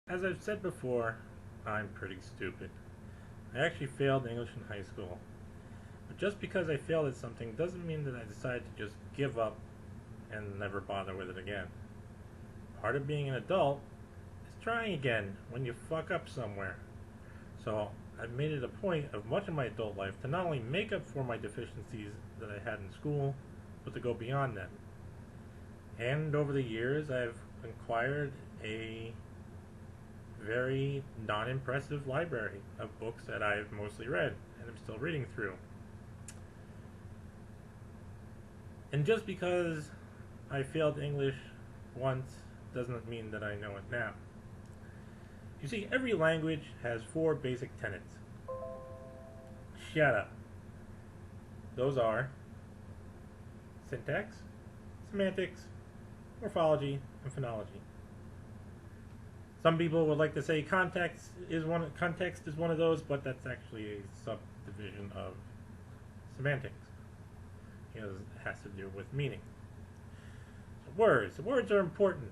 As I've said before, I'm pretty stupid. I actually failed English in high school. But just because I failed at something doesn't mean that I decided to just give up and never bother with it again. Part of being an adult is trying again when you fuck up somewhere. So I've made it a point of much of my adult life to not only make up for my deficiencies that I had in school, but to go beyond them. And over the years, I've acquired a very non-impressive library of books that I've mostly read and I'm still reading through. And just because I failed English once doesn't mean that I know it now. You see, every language has four basic tenets. Shut up. Those are syntax, semantics, morphology, and phonology. Some people would like to say context is one of those, but that's actually a subdivision of semantics. It has to do with meaning. So words are important.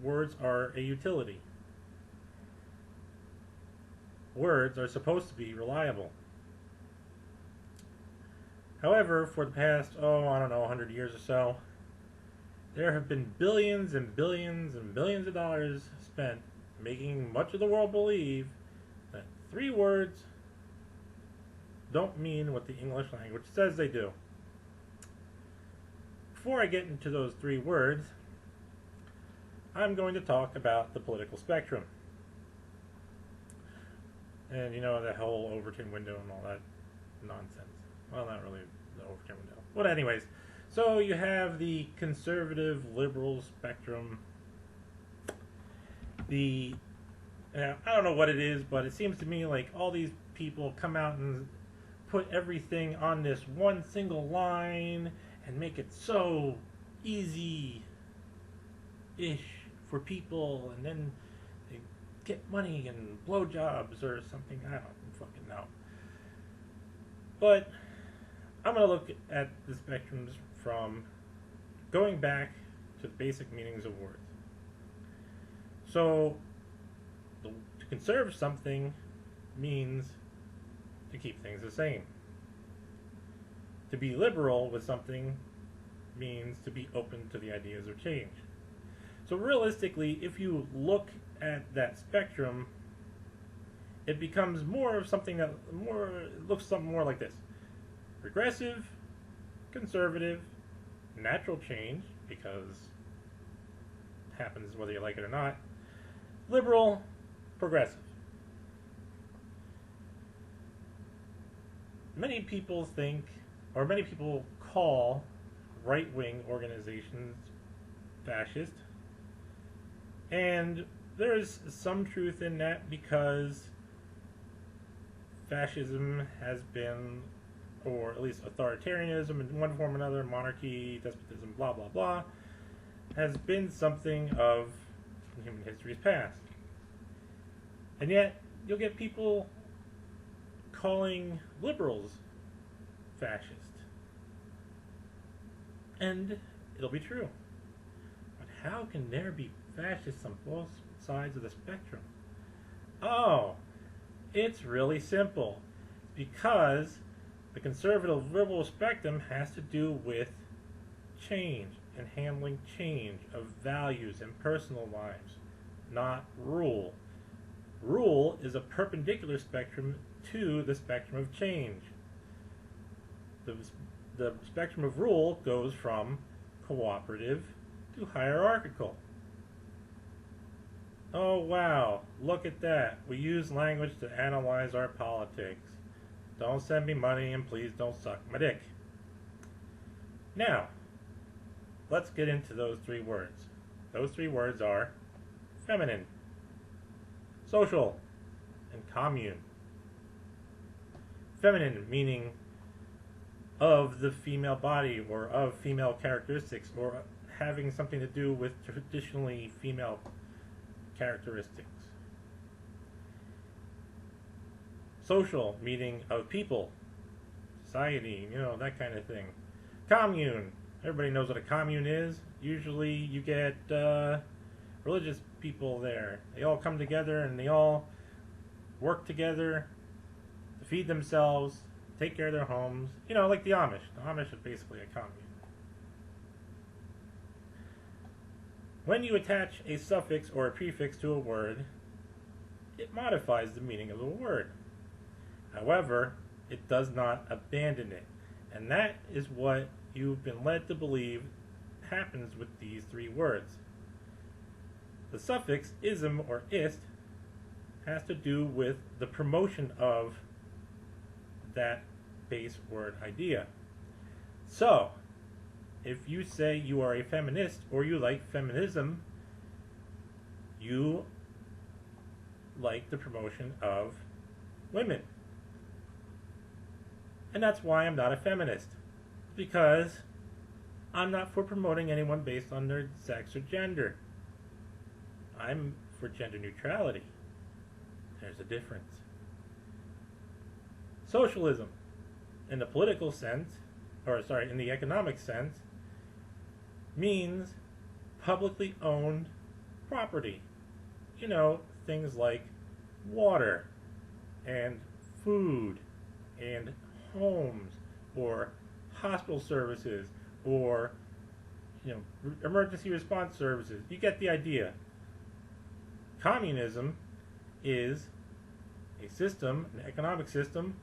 Words are a utility. Words are supposed to be reliable. However, for the past, I don't know, 100 years or so, there have been billions and billions and billions of dollars spent making much of the world believe that three words don't mean what the English language says they do. Before I get into those three words, I'm going to talk about the political spectrum. And you know, the whole Overton window and all that nonsense. Well, not really the Overton window. But anyways, so you have the conservative liberal spectrum. I don't know what it is, but it seems to me like all these people come out and put everything on this one single line and make it so easy-ish for people, and then they get money and blowjobs or something. I don't fucking know. But I'm going to look at the spectrums from going back to the basic meanings of words. So, to conserve something means to keep things the same. To be liberal with something means to be open to the ideas of change. So realistically, if you look at that spectrum, it becomes more of something that looks something more like this: progressive, conservative, natural change, because it happens whether you like it or not, liberal, progressive. Many people think, or many people call right-wing organizations fascist, and there is some truth in that, because fascism has been, or at least authoritarianism in one form or another, monarchy, despotism, blah blah blah, has been something of human history's past. And yet, you'll get people calling liberals fascist. And it'll be true. But how can there be fascists on both sides of the spectrum? Oh, it's really simple. Because the conservative liberal spectrum has to do with change and handling change of values and personal lives, not rule. Rule is a perpendicular spectrum to the spectrum of change. The spectrum of rule goes from cooperative to hierarchical. Oh wow, look at that. We use language to analyze our politics. Don't send me money, and please don't suck my dick. Now, let's get into those three words. Those three words are feminine, social, and commune. Feminine meaning of the female body, or of female characteristics, or having something to do with traditionally female characteristics. Social meaning of people, society, that kind of thing. Commune. Everybody knows what a commune is. Usually you get religious people there. They all come together and they all work together to feed themselves, take care of their homes. You know, like the Amish. The Amish is basically a commune. When you attach a suffix or a prefix to a word, it modifies the meaning of the word. However, it does not abandon it. And that is what you've been led to believe happens with these three words. The suffix ism or ist has to do with the promotion of that base word idea. So, if you say you are a feminist or you like feminism, you like the promotion of women. And that's why I'm not a feminist. Because I'm not for promoting anyone based on their sex or gender. I'm for gender neutrality. There's a difference. Socialism, in the political sense, in the economic sense, means publicly owned property. You know, things like water and food and homes or hospital services or, you know, emergency response services. You get the idea. Communism is a system, an economic system,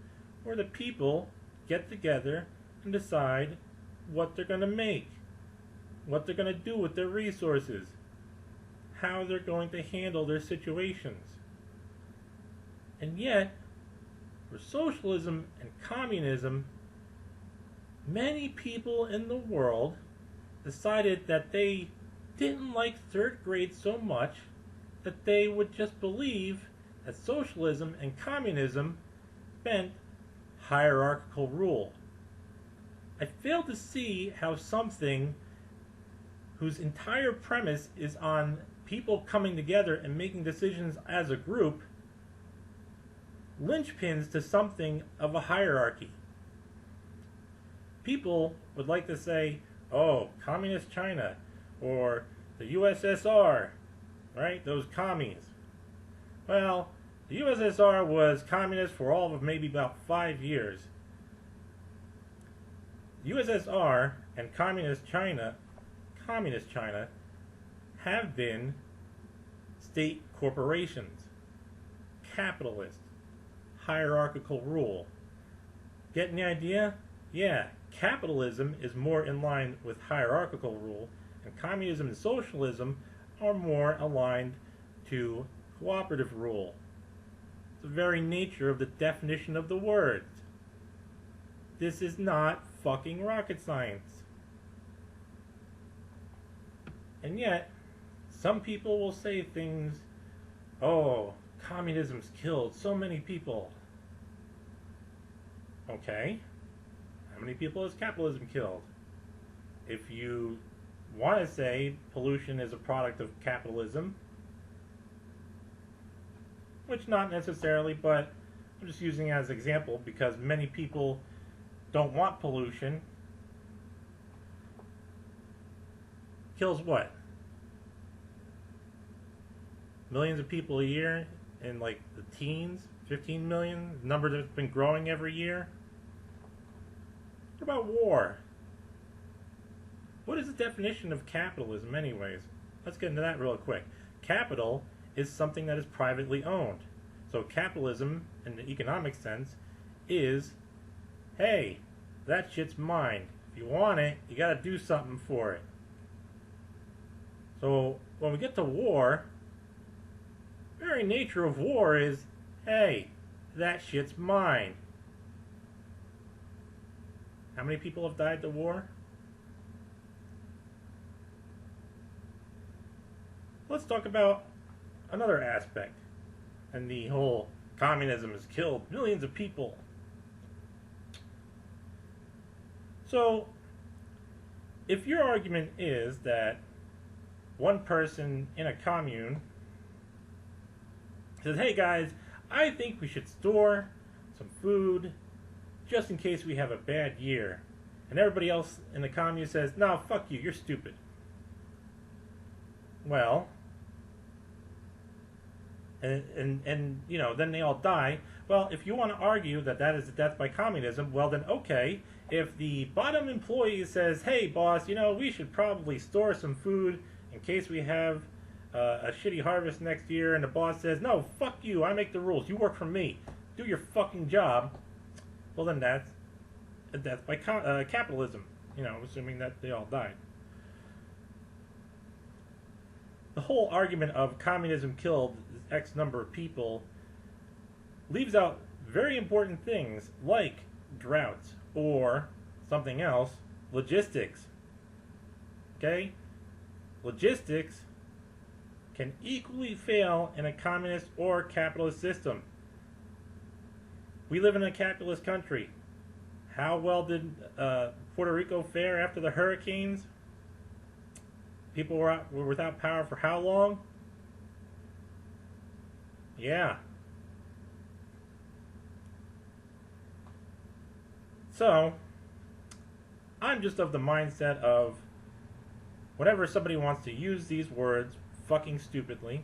where the people get together and decide what they're going to make, what they're going to do with their resources, how they're going to handle their situations. And yet, for socialism and communism, many people in the world decided that they didn't like third grade so much that they would just believe that socialism and communism meant hierarchical rule. I fail to see how something whose entire premise is on people coming together and making decisions as a group linchpins to something of a hierarchy. People would like to say, oh, communist China, or the USSR, right? Those commies. Well, the USSR was communist for all of maybe about 5 years. The USSR and communist China have been state corporations, capitalist, hierarchical rule. Getting the idea? Yeah, capitalism is more in line with hierarchical rule, and communism and socialism are more aligned to cooperative rule. It's the very nature of the definition of the words. This is not fucking rocket science. And yet, some people will say things, oh, communism's killed so many people. Okay, how many people has capitalism killed? If you want to say pollution is a product of capitalism, which not necessarily, but I'm just using it as an example because many people don't want pollution. Kills what? Millions of people a year in like the teens, 15 million, number that's been growing every year. What about war? What is the definition of capitalism anyways? Let's get into that real quick. Capital is something that is privately owned. So capitalism, in the economic sense, is, hey, that shit's mine. If you want it, you gotta do something for it. So when we get to war, the very nature of war is, hey, that shit's mine. How many people have died to war? Let's talk about another aspect. And the whole communism has killed millions of people. So, if your argument is that one person in a commune says, hey guys, I think we should store some food just in case we have a bad year. And everybody else in the commune says, no, fuck you, you're stupid. Well, and you know, then they all die. Well, if you want to argue that that is the death by communism, well then okay. If the bottom employee says, "Hey boss, you know, we should probably store some food in case we have a shitty harvest next year," and the boss says, "No, fuck you, I make the rules. You work for me. Do your fucking job." Well, then that's a death by capitalism. You know, assuming that they all died. The whole argument of communism killed X number of people leaves out very important things like droughts or something else, logistics. Okay? Logistics can equally fail in a communist or capitalist system. We live in a capitalist country. How well did Puerto Rico fare after the hurricanes? People were without power for how long? Yeah. So, I'm just of the mindset of whenever somebody wants to use these words fucking stupidly,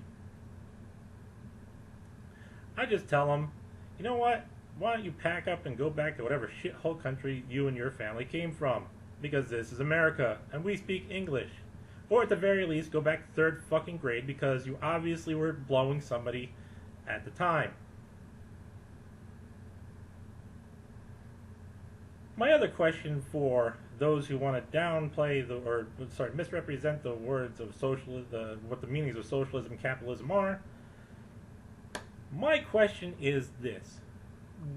I just tell them, you know what? Why don't you pack up and go back to whatever shithole country you and your family came from? Because this is America, and we speak English. Or at the very least, go back to third fucking grade because you obviously were blowing somebody at the time. My other question for those who want to downplay misrepresent the words of socialism, what the meanings of socialism and capitalism are, my question is this.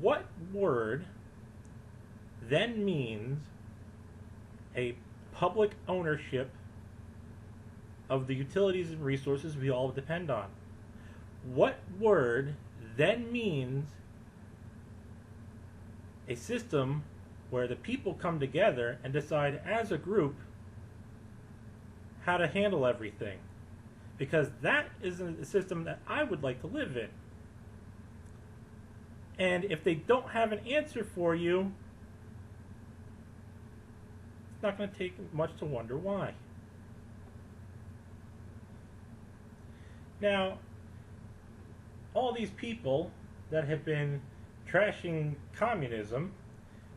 What word then means a public ownership of the utilities and resources we all depend on? What word then means a system where the people come together and decide as a group how to handle everything? Because that is a system that I would like to live in. And if they don't have an answer for you, it's not going to take much to wonder why. Now, all these people that have been trashing communism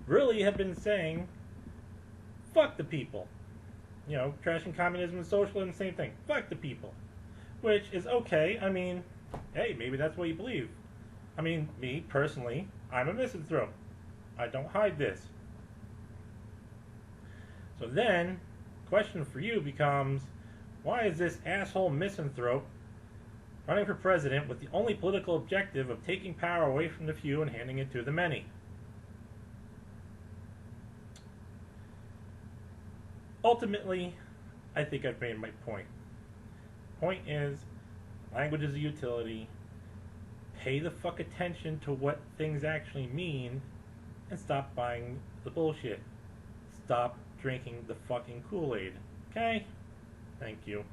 really have been saying, fuck the people. You know, trashing communism and socialism, same thing. Fuck the people. Which is okay. I mean, hey, maybe that's what you believe. I mean, me, personally, I'm a misanthrope. I don't hide this. So then, question for you becomes, why is this asshole misanthrope running for president with the only political objective of taking power away from the few and handing it to the many? Ultimately, I think I've made my point. Point is, language is a utility. Pay the fuck attention to what things actually mean and stop buying the bullshit. Stop drinking the fucking Kool-Aid. Okay? Thank you.